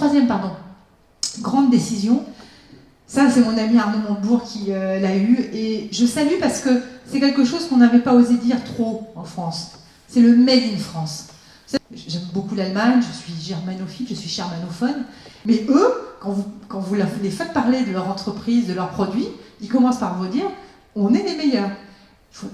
troisième grande décision, ça c'est mon ami Arnaud Montebourg qui l'a eu, et je salue parce que c'est quelque chose qu'on n'avait pas osé dire trop en France. C'est le Made in France. J'aime beaucoup l'Allemagne, je suis germanophile, je suis germanophone, mais eux, quand vous les faites parler de leur entreprise, de leurs produits, ils commencent par vous dire « on est les meilleurs ».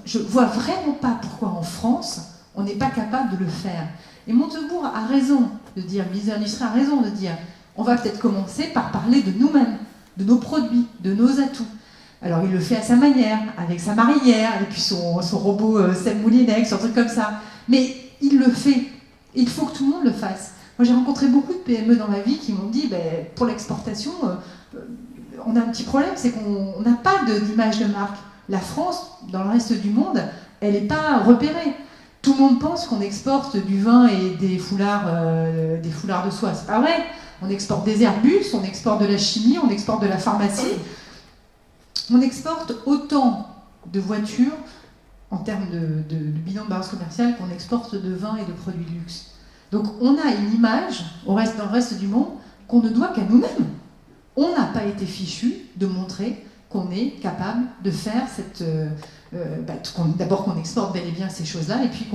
Je ne vois vraiment pas pourquoi en France, on n'est pas capable de le faire. Et Montebourg a raison de dire, le ministre de l'Industrie a raison de dire, on va peut-être commencer par parler de nous-mêmes, de nos produits, de nos atouts. Alors il le fait à sa manière, avec sa marinière, et puis son robot Seb Moulinex, son truc comme ça. Mais il le fait. Il faut que tout le monde le fasse. Moi j'ai rencontré beaucoup de PME dans ma vie qui m'ont dit, pour l'exportation, on a un petit problème, c'est qu'on n'a pas d'image de marque. La France, dans le reste du monde, elle n'est pas repérée. Tout le monde pense qu'on exporte du vin et des foulards de soie. C'est pas vrai. On exporte des Airbus, on exporte de la chimie, on exporte de la pharmacie. On exporte autant de voitures en termes de bilan de balance commerciale qu'on exporte de vin et de produits de luxe. Donc on a une image dans le reste du monde qu'on ne doit qu'à nous-mêmes. On n'a pas été fichu de montrer qu'on est capable de faire d'abord qu'on exporte bel et bien ces choses-là, et puis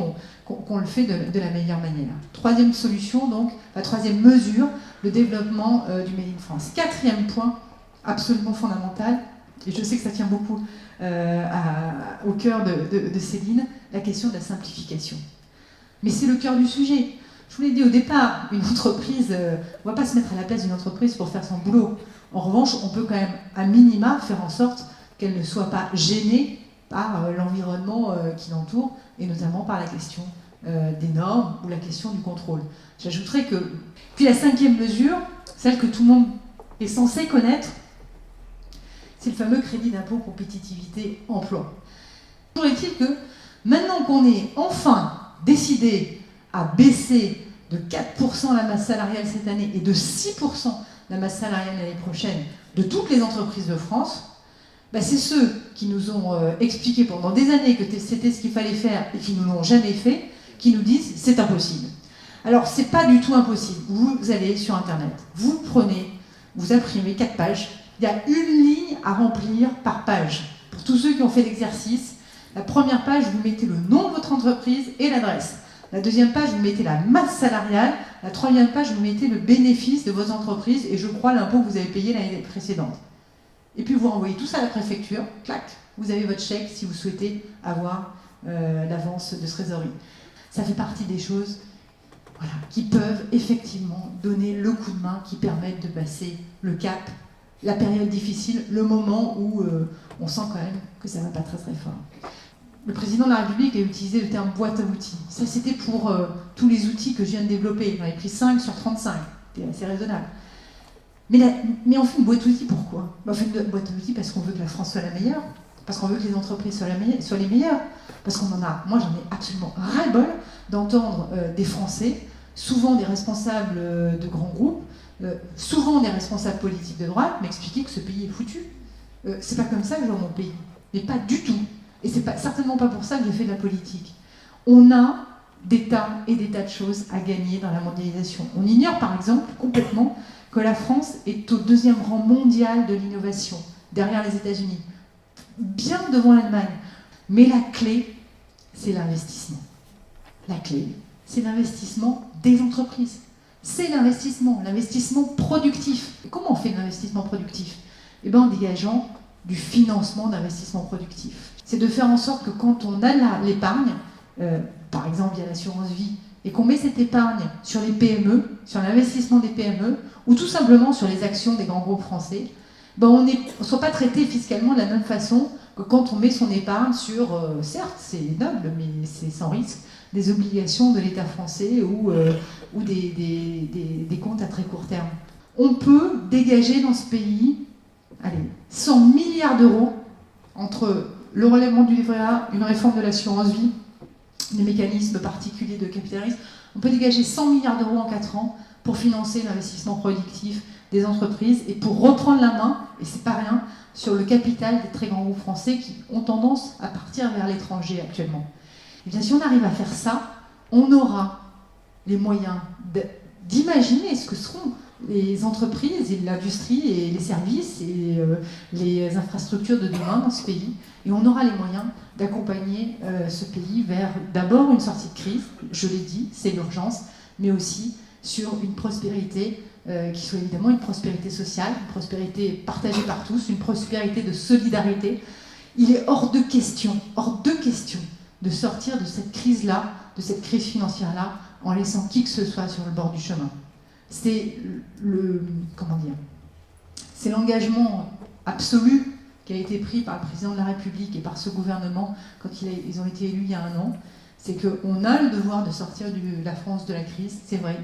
qu'on le fait de la meilleure manière. Troisième solution, donc, la troisième mesure, le développement du Made in France. Quatrième point, absolument fondamental, et je sais que ça tient beaucoup au cœur de Céline, la question de la simplification. Mais c'est le cœur du sujet. Je vous l'ai dit au départ, une entreprise, on ne va pas se mettre à la place d'une entreprise pour faire son boulot. En revanche, on peut quand même, à minima, faire en sorte qu'elle ne soit pas gênée par l'environnement qui l'entoure, et notamment par la question des normes ou la question du contrôle. J'ajouterais que... Puis la cinquième mesure, celle que tout le monde est censé connaître, c'est le fameux crédit d'impôt compétitivité emploi. Toujours est-il que, maintenant qu'on est enfin décidé à baisser de 4% la masse salariale cette année et de 6% la masse salariale l'année prochaine de toutes les entreprises de France, c'est ceux qui nous ont expliqué pendant des années que c'était ce qu'il fallait faire et qui ne l'ont jamais fait, qui nous disent c'est impossible. Alors c'est pas du tout impossible. Vous allez sur Internet, vous prenez, vous imprimez 4 pages, il y a une ligne à remplir par page. Pour tous ceux qui ont fait l'exercice, la première page, vous mettez le nom de votre entreprise et l'adresse. La deuxième page, vous mettez la masse salariale. La troisième page, vous mettez le bénéfice de votre entreprise et je crois l'impôt que vous avez payé l'année précédente. Et puis vous renvoyez tout ça à la préfecture, clac, vous avez votre chèque si vous souhaitez avoir l'avance de trésorerie. Ça fait partie des choses qui peuvent effectivement donner le coup de main, qui permettent de passer le cap, la période difficile, le moment où on sent quand même que ça ne va pas très très fort. Le président de la République a utilisé le terme boîte à outils. Ça, c'était pour tous les outils que je viens de développer. J'en ai pris 5 sur 35. C'était assez raisonnable. Mais on fait une boîte à outils pourquoi ? On fait une boîte à outils parce qu'on veut que la France soit la meilleure, parce qu'on veut que les entreprises soient les meilleures, parce qu'on en a... Moi, j'en ai absolument ras-le-bol d'entendre des Français, souvent des responsables de grands groupes, souvent des responsables politiques de droite, m'expliquer que ce pays est foutu. C'est pas comme ça que je vois mon pays. Mais pas du tout. Et c'est certainement pas pour ça que j'ai fait de la politique. On a des tas et des tas de choses à gagner dans la mondialisation. On ignore par exemple complètement que la France est au 2e rang mondial de l'innovation, derrière les États-Unis, bien devant l'Allemagne. Mais la clé, c'est l'investissement. La clé, c'est l'investissement des entreprises. C'est l'investissement productif. Et comment on fait l'investissement productif ? En dégageant du financement d'investissement productif. C'est de faire en sorte que quand on a l'épargne, par exemple via l'assurance vie, et qu'on met cette épargne sur les PME, sur l'investissement des PME, ou tout simplement sur les actions des grands groupes français, on ne soit pas traité fiscalement de la même façon que quand on met son épargne sur, certes c'est noble, mais c'est sans risque, des obligations de l'État français ou des comptes à très court terme. On peut dégager dans ce pays 100 milliards d'euros entre le relèvement du livret A, une réforme de l'assurance vie, des mécanismes particuliers de capitalisme. On peut dégager 100 milliards d'euros en 4 ans pour financer l'investissement productif des entreprises et pour reprendre la main, et c'est pas rien, sur le capital des très grands groupes français qui ont tendance à partir vers l'étranger actuellement. Et bien si on arrive à faire ça, on aura les moyens d'imaginer ce que seront les entreprises et l'industrie et les services et les infrastructures de demain dans ce pays. Et on aura les moyens d'accompagner ce pays vers d'abord une sortie de crise, je l'ai dit, c'est l'urgence, mais aussi sur une prospérité qui soit évidemment une prospérité sociale, une prospérité partagée par tous, une prospérité de solidarité. Il est hors de question de sortir de cette crise-là, de cette crise financière-là, en laissant qui que ce soit sur le bord du chemin. C'est c'est l'engagement absolu qui a été pris par le président de la République et par ce gouvernement quand ils ont été élus il y a un an. C'est qu'on a le devoir de sortir la France de la crise, c'est vrai.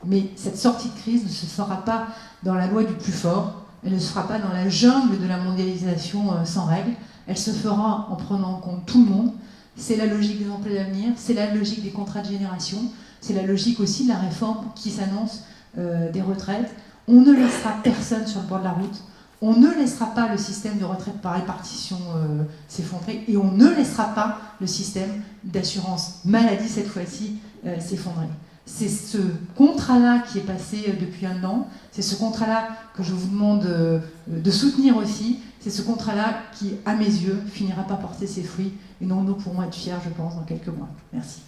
Mais cette sortie de crise ne se fera pas dans la loi du plus fort, elle ne se fera pas dans la jungle de la mondialisation sans règles, elle se fera en prenant en compte tout le monde. C'est la logique des emplois d'avenir, c'est la logique des contrats de génération, c'est la logique aussi de la réforme qui s'annonce des retraites. On ne laissera personne sur le bord de la route, on ne laissera pas le système de retraite par répartition s'effondrer, et on ne laissera pas le système d'assurance maladie, cette fois-ci, s'effondrer. C'est ce contrat-là qui est passé depuis un an, c'est ce contrat-là que je vous demande de soutenir aussi, c'est ce contrat-là qui, à mes yeux, finira par porter ses fruits, et dont nous pourrons être fiers, je pense, dans quelques mois. Merci.